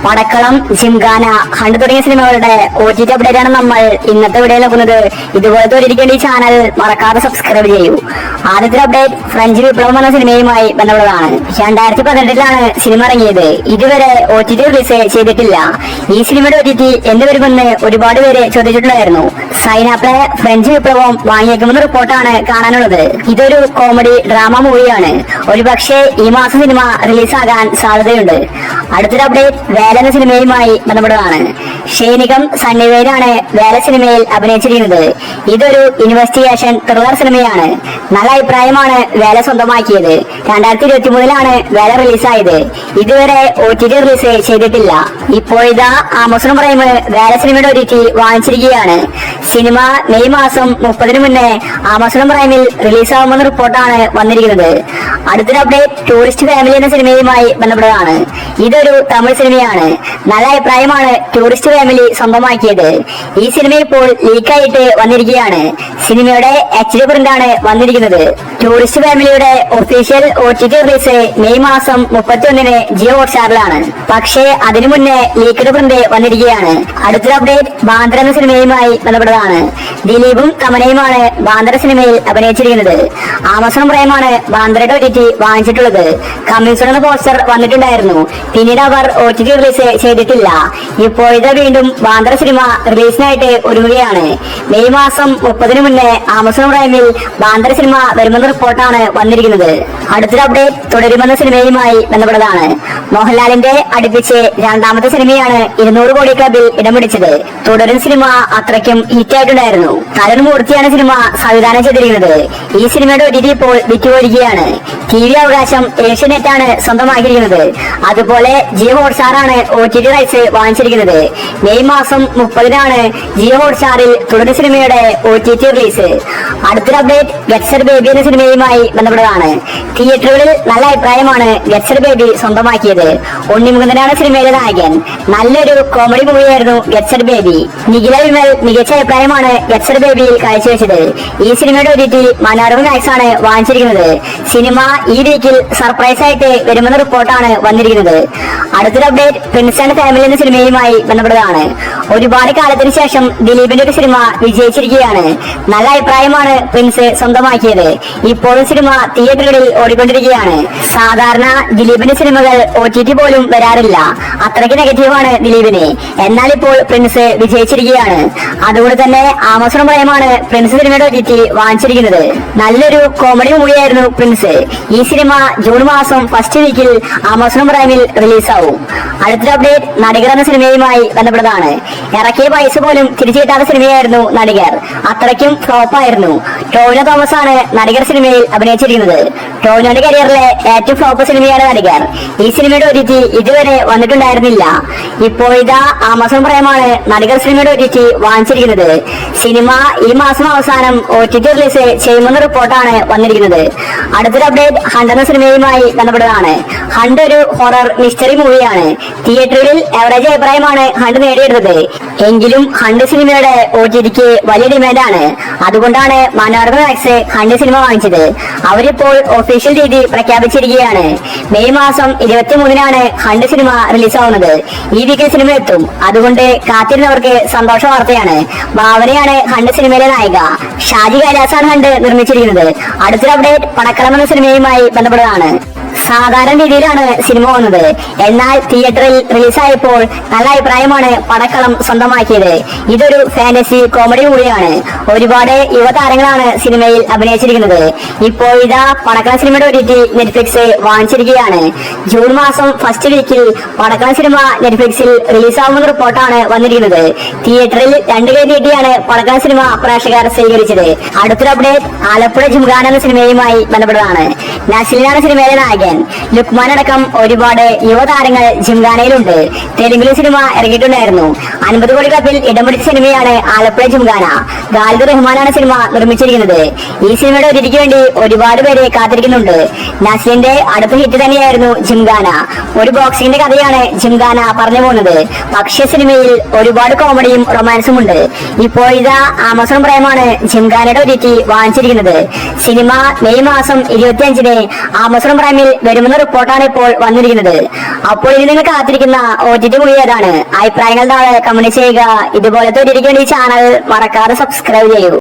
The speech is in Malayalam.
പടക്കളം, ജിംഖാന, ഹണ്ട് തുടങ്ങിയ സിനിമകളുടെ OTT അപ്ഡേറ്റ് ആണ് നമ്മൾ ഇന്നത്തെ വീഡിയോ നോക്കുന്നത്. ഇതുപോലത്തെ ഒരിക്കലും ഈ ചാനൽ മറക്കാതെ സബ്സ്ക്രൈബ് ചെയ്യൂ. ആദ്യത്തെ അപ്ഡേറ്റ് ഫ്രഞ്ച് വിപ്ലവം എന്ന സിനിമയുമായി ബന്ധപ്പെട്ടതാണ്. 2018 സിനിമ ഇറങ്ങിയത്. ഇതുവരെ OTT റിലീസ് ചെയ്തിട്ടില്ല. ഈ സിനിമയുടെ OTT എന്ന് വരുമെന്ന് ഒരുപാട് പേര് ചോദിച്ചിട്ടുണ്ടായിരുന്നു. സൈനാപ്ലെ ഫ്രഞ്ച് വിപ്ലവം വാങ്ങിയേക്കുമെന്ന റിപ്പോർട്ടാണ് കാണാനുള്ളത്. ഇതൊരു കോമഡി ഡ്രാമ മൂവിയാണ്. ഒരുപക്ഷെ ഈ മാസം സിനിമ റിലീസാകാൻ സാധ്യതയുണ്ട്. അടുത്തൊരു അപ്ഡേറ്റ് വേല എന്ന സിനിമയുമായി ബന്ധപ്പെട്ടതാണ്. ഷൈനികം സണ്ണിവേലാണ് വേല സിനിമയിൽ അഭിനയിച്ചിരിക്കുന്നത്. ഇതൊരു ഇൻവെസ്റ്റിഗേഷൻ ത്രില്ലർ സിനിമയാണ്. നല്ല അഭിപ്രായമാണ് വേല സ്വന്തമാക്കിയത്. 2023 വേല റിലീസായത്. ഇതുവരെ OTT റിലീസ് ചെയ്തിട്ടില്ല. ഇപ്പോഴിതാ ആമസോൺ പ്രൈം വേല സിനിമയുടെ OTT വാങ്ങിച്ചിരിക്കുകയാണ്. സിനിമ മെയ് മാസം 30 മുന്നേ ആമസോൺ പ്രൈമിൽ റിലീസാകുമെന്ന റിപ്പോർട്ടാണ് വന്നിരിക്കുന്നത്. അടുത്തൊരു അപ്ഡേറ്റ് ടൂറിസ്റ്റ് ഫാമിലി എന്ന സിനിമയുമായി ബന്ധപ്പെട്ടതാണ്. ഇതൊരു തമിഴ് സിനിമയാണ്. നല്ല അഭിപ്രായമാണ് ടൂറിസ്റ്റ് ഫാമിലി സ്വന്തമാക്കിയത്. ഈ സിനിമ ഇപ്പോൾ ലീക്കായിട്ട് വന്നിരിക്കുകയാണ്. സിനിമയുടെ HD പ്രിന്റാണ് വന്നിരിക്കുന്നത്. ടൂറിസ്റ്റ് ഫാമിലിയുടെ ഒഫീഷ്യൽ OTT റിലീസ് മെയ് മാസം 31 ജിയോ ഹോട്ട്സ്റ്റാറിലാണ്. പക്ഷേ അതിനു മുന്നേ ലീക്ക്ഡ് പ്രിന്റ് വന്നിരിക്കുകയാണ്. അടുത്തൊരു അപ്ഡേറ്റ് ബാന്ദ്ര എന്ന സിനിമയുമായി ബന്ധപ്പെട്ടതാണ്. ദിലീപും തമനയുമാണ് ബാന്ദ്ര സിനിമയിൽ അഭിനയിച്ചിരിക്കുന്നത്. ആമസോൺ പ്രൈമാണ് ബാന്ദ്രയുടെ OTT വാങ്ങിച്ചിട്ടുള്ളത്. കമ്മിങ് സൂൺ എന്ന പോസ്റ്റർ വന്നിട്ടുണ്ടായിരുന്നു. പിന്നീട് അവർ OTT റിലീസ് ചെയ്തിട്ടില്ല. ഇപ്പോഴത്തെ വീണ്ടും ബാന്ദ്ര സിനിമ റിലീസിനായിട്ട് ഒരുങ്ങുകയാണ്. മെയ് മാസം 30 മുന്നേ ആമസോൺ പ്രൈമിൽ ബാന്ദ്ര സിനിമ വരുമെന്ന റിപ്പോർട്ടാണ് വന്നിരിക്കുന്നത്. അടുത്തൊരു അപ്ഡേറ്റ് തുടരുമെന്ന സിനിമയുമായി ബന്ധപ്പെട്ടതാണ്. മോഹൻലാലിന്റെ അടുപ്പിച്ച് രണ്ടാമത്തെ സിനിമയാണ് 200 കോടി ക്ലബിൽ ഇടം പിടിച്ചത്. തുടരും സിനിമ അത്രയ്ക്കും ഹിറ്റായിട്ടുണ്ടായിരുന്നു. കരൺ മൂർത്തിയാണ് സിനിമ സംവിധാനം ചെയ്തിരിക്കുന്നത്. ഈ സിനിമയുടെ OTT ഇപ്പോൾ വിറ്റുപോയിരിക്കുകയാണ്. TV അവകാശം ഏഷ്യാനെറ്റ് ആണ് സ്വന്തമാക്കിയിരിക്കുന്നത്. അതുപോലെ ജിയോ ഹോട്ട്സ്റ്റാറാണ് OTT റൈറ്റ്സ് വാങ്ങിച്ചിരിക്കുന്നത്. മെയ് മാസം 30 ജിയോ ഹോട്ട്സ്റ്റാറിൽ തുടർ സിനിമയുടെ OTT റിലീസ്. അടുത്തൊരു അപ്ഡേറ്റ് ഗെറ്റ്സർ ബേബി എന്ന സിനിമയുമായി ബന്ധപ്പെട്ടതാണ്. തിയേറ്ററുകളിൽ നല്ല അഭിപ്രായമാണ് ഗെറ്റ്സർ ബേബി സ്വന്തമാക്കിയത്. ഉണ്ണിമുകുന്ദനാണ് സിനിമയിലെ നായകൻ. നല്ലൊരു കോമഡി മൂവിയായിരുന്നു ഗെറ്റ്സർ ബേബി. നിഖില വിമൽ മികച്ച അഭിപ്രായമാണ് ഗെറ്റ്സർ ബേബിയിൽ കാഴ്ചവെച്ചത്. ഈ സിനിമയുടെ OTT മനോരമ മാക്സ് ആണ് വാങ്ങിച്ചിരിക്കുന്നത്. സിനിമ ഈ വീക്കിൽ സർപ്രൈസ് ആയിട്ട് വരുമെന്ന റിപ്പോർട്ടാണ് വന്നിരിക്കുന്നത്. അടുത്തൊരു അപ്ഡേറ്റ് പ്രിൻസ് ആൻഡ് ഫാമിലി എന്ന സിനിമയുമായി ബന്ധപ്പെട്ടതാണ്. ഒരുപാട് കാലത്തിന് ശേഷം ദിലീപിന്റെ ഒരു സിനിമ വിജയിച്ചിരിക്കുകയാണ്. നല്ല അഭിപ്രായമാണ് പ്രിൻസ് സ്വന്തമാക്കിയത്. ഇപ്പോഴും സിനിമ തിയേറ്ററുകളിൽ ഓടിക്കൊണ്ടിരിക്കുകയാണ്. സാധാരണ ദിലീപിന്റെ സിനിമകൾ OTT പോലും വരാറില്ല. അത്രയ്ക്ക് നെഗറ്റീവാണ് ദിലീപിന്. എന്നാൽ ഇപ്പോൾ പ്രിൻസ് വിജയിച്ചിരിക്കുകയാണ്. അതുകൊണ്ട് തന്നെ ആമസോൺ പ്രൈമാണ് പ്രിൻസ് സിനിമയുടെ OTT വാങ്ങിച്ചിരിക്കുന്നത്. നല്ലൊരു കോമഡി മൂവിയായിരുന്നു പ്രിൻസ്. ഈ സിനിമ ജൂൺ മാസം ഫസ്റ്റ് വീക്കിൽ ആമസോൺ പ്രൈമിൽ റിലീസാവും. അടുത്തൊരു അപ്ഡേറ്റ് നടികർ എന്ന സിനിമയുമായി ബന്ധപ്പെട്ടതാണ്. ഇറക്കിയ പൈസ പോലും തിരിച്ചു കിട്ടാത്ത സിനിമയായിരുന്നു നടികർ. അത്രയ്ക്കും ഫ്ലോപ്പായിരുന്നു. ടോവിനോ തോമസ് ആണ് നടികർ സിനിമയിൽ അഭിനയിച്ചിരിക്കുന്നത്. ടോവിനോയുടെ കരിയറിലെ ഏറ്റവും ഫ്ലോപ്പ് സിനിമയാണ് നടികർ. ഈ സിനിമയുടെ OTT ഇതുവരെ വന്നിട്ടുണ്ടായിരുന്നില്ല. ഇപ്പോഴിതാ ആമസോൺ പ്രൈമാണ് നടികർ സിനിമയുടെ OTT വാങ്ങിച്ചിരിക്കുന്നത്. സിനിമ ഈ മാസം അവസാനം OTT റിലീസ് ചെയ്യുമെന്ന റിപ്പോർട്ടാണ് വന്നിരിക്കുന്നത്. അടുത്തൊരു അപ്ഡേറ്റ് ഹണ്ട് എന്ന സിനിമയുമായി ബന്ധപ്പെട്ടതാണ്. ഹണ്ട് ഒരു ഹൊറർ മിസ്റ്ററി മൂവിയാണ്. തിയേറ്ററിൽ എവറേജ് അഭിപ്രായമാണ് ഹണ്ട് നേടിയെടുത്തത്. എങ്കിലും ഹണ്ട് സിനിമയുടെ OTTക്ക് വലിയ ഡിമാൻഡാണ്. അതുകൊണ്ടാണ് മനോരമ മാക്സ് ഹണ്ട് സിനിമ വാങ്ങിച്ചത്. അവരിപ്പോൾ ഒഫീഷ്യൽ തീയതി പ്രഖ്യാപിച്ചിരിക്കുകയാണ്. മെയ് മാസം 23 ഹണ്ട് സിനിമ റിലീസാവുന്നത്. ഈ വീക്കിൽ സിനിമ എത്തും. അതുകൊണ്ട് കാത്തിരുന്നവർക്ക് സന്തോഷ വാർത്തയാണ്. ഭാവനയാണ് ഹണ്ട് സിനിമയിലെ നായിക. ഷാജി കൈലാസാണ് ഹണ്ട് നിർമ്മിച്ചിരിക്കുന്നത്. അടുത്തൊരു അപ്ഡേറ്റ് പടക്കളം എന്ന സിനിമയുമായി ബന്ധപ്പെട്ടതാണ്. സാധാരണ രീതിയിലാണ് സിനിമ വന്നത്. എന്നാൽ തിയേറ്ററിൽ റിലീസായപ്പോൾ നല്ല അഭിപ്രായമാണ് പടക്കളം സ്വന്തമാക്കിയത്. ഇതൊരു ഫാന്റസി കോമഡി മൂവിയാണ്. ഒരുപാട് യുവതാരങ്ങളാണ് സിനിമയിൽ അഭിനയിച്ചിരിക്കുന്നത്. ഇപ്പോൾ ഇതാ പടക്കളം സിനിമയുടെ OTT നെറ്റ്ഫ്ലിക്സ് വാങ്ങിച്ചിരിക്കുകയാണ്. ജൂൺ മാസം ഫസ്റ്റ് വീക്കിൽ പടക്കളം സിനിമ നെറ്റ്ഫ്ലിക്സിൽ റിലീസാവുമെന്ന റിപ്പോർട്ടാണ് വന്നിരിക്കുന്നത്. തിയേറ്ററിൽ 2 കൈ നീട്ടിയാണ് പടക്കളം സിനിമ പ്രേക്ഷകർ സ്വീകരിച്ചത്. അടുത്തൊരു അപ്ഡേറ്റ് ആലപ്പുഴ ജിംഖാന എന്ന സിനിമയുമായി ബന്ധപ്പെട്ടതാണ്. നസ്ലിനാണ് സിനിമയിലെ നായകൻ. ലുക്മാൻ അടക്കം ഒരുപാട് യുവതാരങ്ങൾ ജിംഖാനയിലുണ്ട്. തെലുങ്കിലെ സിനിമ ഇറങ്ങിയിട്ടുണ്ടായിരുന്നു. 50 കോടി ക്ലബിൽ ഇടം പിടിച്ച സിനിമയാണ് ആലപ്പുഴ ജിംഖാന. ഖാലിദ് റഹ്മാനാണ് സിനിമ നിർമ്മിച്ചിരിക്കുന്നത്. ഈ സിനിമയുടെ OTTക്ക് വേണ്ടി ഒരുപാട് പേര് കാത്തിരിക്കുന്നുണ്ട്. നസ്ലിന്റെ അടുത്ത ഹിറ്റ് തന്നെയായിരുന്നു ജിംഖാന. ഒരു ബോക്സിംഗിന്റെ കഥയാണ് ജിംഖാന പറഞ്ഞു പോകുന്നത്. പക്ഷേ സിനിമയിൽ ഒരുപാട് കോമഡിയും റൊമാൻസും ഉണ്ട്. ഇപ്പോൾ ഇതാ ആമസോൺ പ്രൈമാണ് ജിംഖാനയുടെ OTT വാങ്ങിച്ചിരിക്കുന്നത്. സിനിമ മെയ് മാസം 25 ആമസോൺ പ്രൈമിൽ വരുമെന്ന റിപ്പോർട്ടാണ് ഇപ്പോൾ വന്നിരിക്കുന്നത്. അപ്പോൾ ഇനി നിങ്ങൾ കാത്തിരിക്കുന്ന OTT മൂവി ഏതാണ്? അഭിപ്രായങ്ങൾ താഴെ കമന്റ് ചെയ്യുക. ഇതുപോലത്തെ ഈ ചാനൽ മറക്കാതെ സബ്സ്ക്രൈബ് ചെയ്യൂ.